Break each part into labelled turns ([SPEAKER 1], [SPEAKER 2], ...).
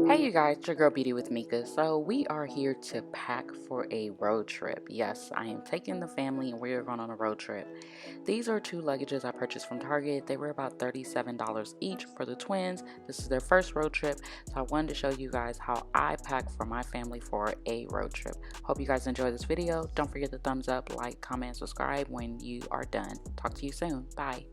[SPEAKER 1] Hey you guys, it's your girl Beauty with Mika. So we are here to pack for a road trip. Yes, I am taking the family and we are going on a road trip. These are two luggages I purchased from Target. They were about $37 each for the twins. This is their first road trip, so I wanted to show you guys how I pack for my family for a road trip. Hope you guys enjoy this video. Don't forget to thumbs up, like, comment, subscribe when you are done. Talk to you soon. Bye.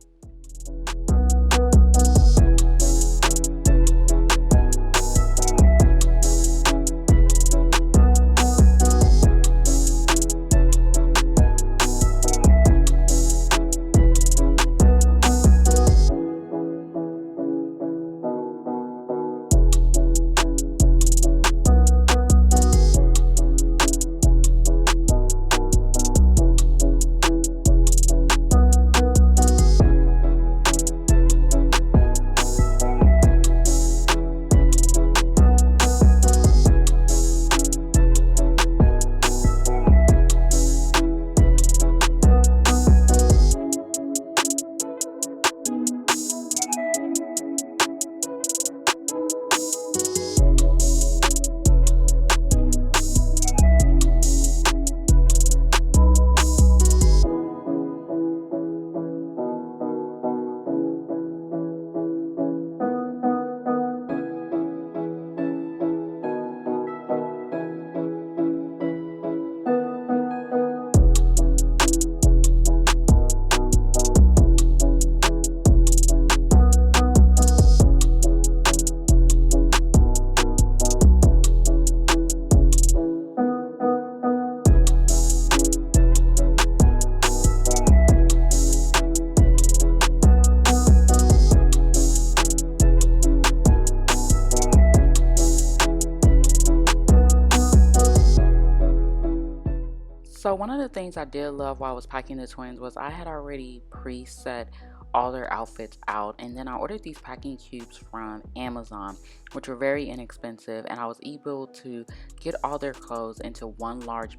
[SPEAKER 1] So one of the things I did love while I was packing the twins was I had already preset all their outfits out, and then I ordered these packing cubes from Amazon, which were very inexpensive, and I was able to get all their clothes into one large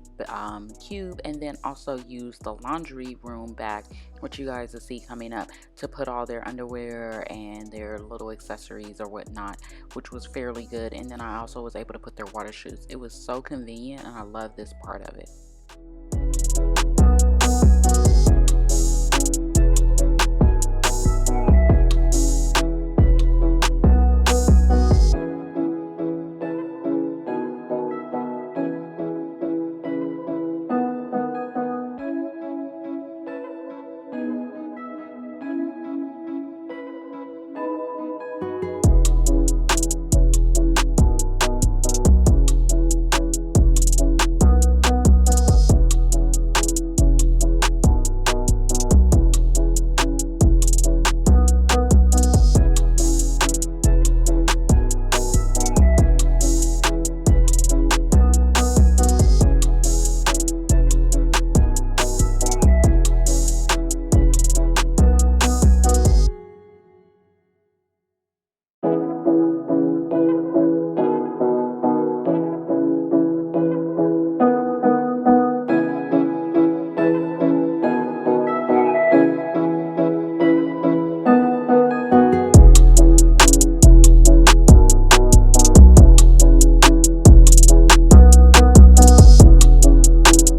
[SPEAKER 1] cube, and then also use the laundry room bag, which you guys will see coming up, to put all their underwear and their little accessories or whatnot, which was fairly good. And then I also was able to put their water shoes. It was so convenient, and I love this part of it.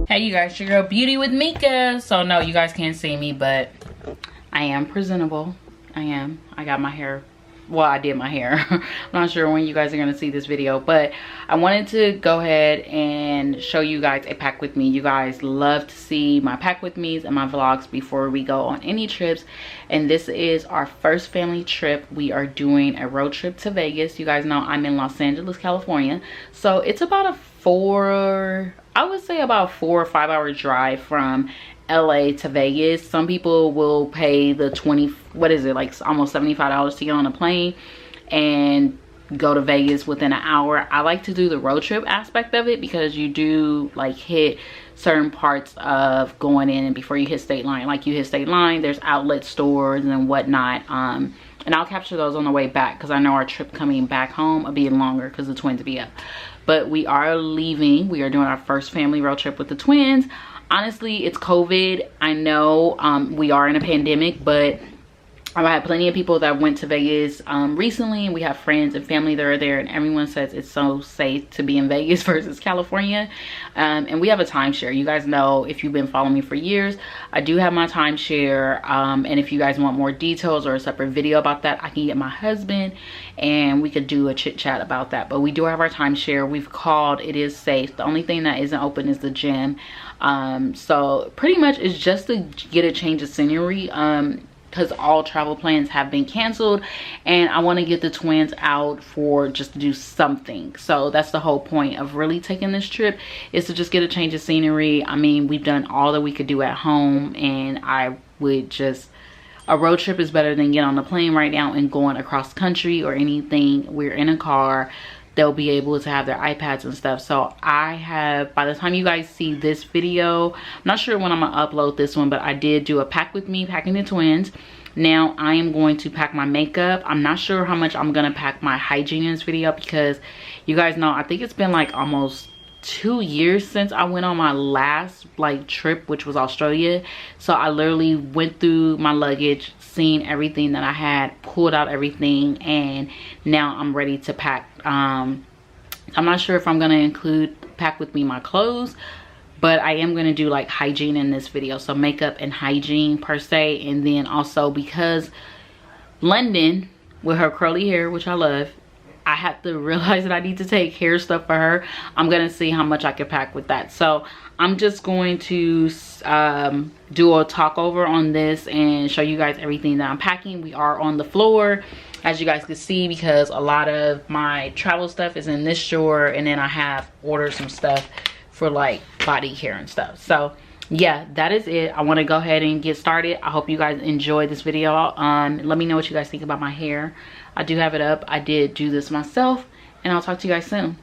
[SPEAKER 1] Hey you guys, your girl Beauty with Mika. So no, you guys can't see me, but I am presentable. I got my hair, well, I did my hair. I'm not sure when you guys are gonna see this video, but I wanted to go ahead and show you guys a pack with me. You guys love to see my pack with me's and my vlogs before we go on any trips, and this is our first family trip. We are doing a road trip to Vegas. You guys know I'm in Los Angeles, California, so it's about a I would say about 4 or 5 hour drive from LA to Vegas. Some people will pay the like almost $75 to get on a plane and go to Vegas within an hour. I like to do the road trip aspect of it because you do like hit certain parts of going in, and before you hit state line, like you hit state line, there's outlet stores and whatnot. And I'll capture those on the way back because I know our trip coming back home will be longer because the twins will be up. But we are leaving. We are doing our first family road trip with the twins. Honestly, it's COVID. I know we are in a pandemic, but I had plenty of people that went to Vegas recently, and we have friends and family that are there, and everyone says it's so safe to be in Vegas versus California. And we have a timeshare. You guys know, if you've been following me for years, I do have my timeshare. And if you guys want more details or a separate video about that, I can get my husband and we could do a chit chat about that. But we do have our timeshare. We've called, it is safe. The only thing that isn't open is the gym. So pretty much it's just to get a change of scenery, because all travel plans have been canceled, and I want to get the twins out for just to do something. So that's the whole point of really taking this trip, is to just get a change of scenery. I mean, we've done all that we could do at home, and I would just, a road trip is better than getting on the plane right now and going across country or anything. We're in a car. They'll be able to have their iPads and stuff. So I have, by the time you guys see this video, I'm not sure when I'm gonna upload this one, but I did do a pack with me, packing the twins. Now I am going to pack my makeup. I'm not sure how much I'm gonna pack my hygiene in this video, because you guys know, I think it's been like almost 2 years since I went on my last like trip, which was Australia. So I literally went through my luggage, seen everything that I had, pulled out everything, and now I'm ready to pack. I'm not sure if I'm gonna pack with me my clothes, but I am gonna do like hygiene in this video, so makeup and hygiene per se. And then also, because London with her curly hair, which I love, I have to realize that I need to take hair stuff for her. I'm gonna see how much I can pack with that. So I'm just going to do a talk over on this and show you guys everything that I'm packing. We are on the floor, as you guys can see, because a lot of my travel stuff is in this drawer, and then I have ordered some stuff for like body care and stuff. So yeah, that is it. I want to go ahead and get started. I hope you guys enjoyed this video. Let me know what you guys think about my hair. I do have it up. I did do this myself, and I'll talk to you guys soon.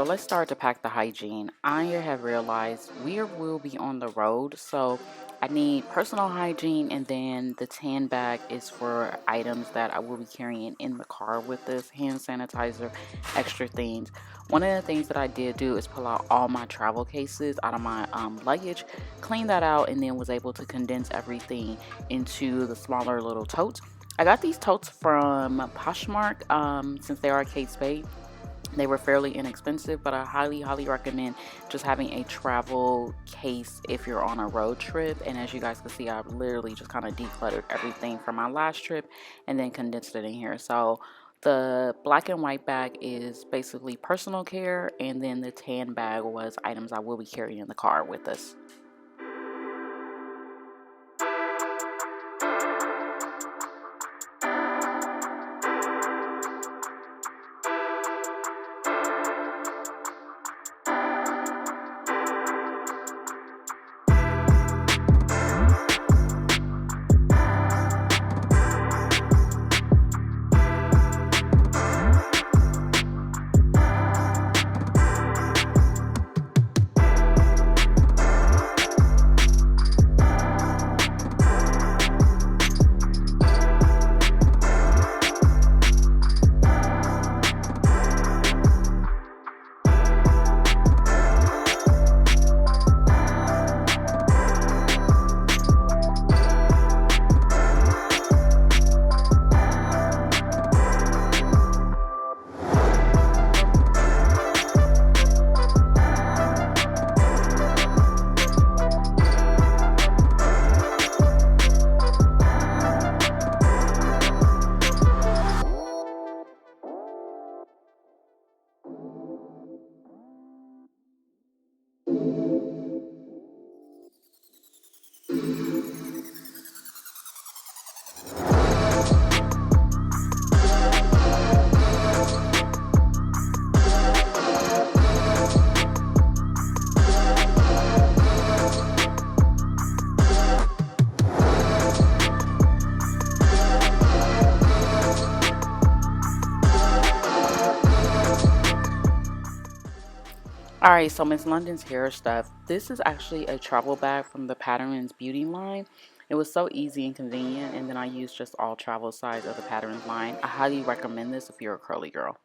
[SPEAKER 1] let's start to pack the hygiene. I have realized we will be on the road, so I need personal hygiene, and then the tan bag is for items that I will be carrying in the car with this hand sanitizer, extra things. One of the things that I did do is pull out all my travel cases out of my luggage, clean that out, and then was able to condense everything into the smaller little totes. I got these totes from Poshmark since they are Kate Spade. They were fairly inexpensive, but I highly recommend just having a travel case if you're on a road trip. And as you guys can see, I've literally just kind of decluttered everything from my last trip and then condensed it in here. So the black and white bag is basically personal care, and then the tan bag was items I will be carrying in the car with us. Alright, so Miss London's hair stuff. This is actually a travel bag from the Patterns Beauty line. It was so easy and convenient, and then I used just all travel size of the Patterns line. I highly recommend this if you're a curly girl.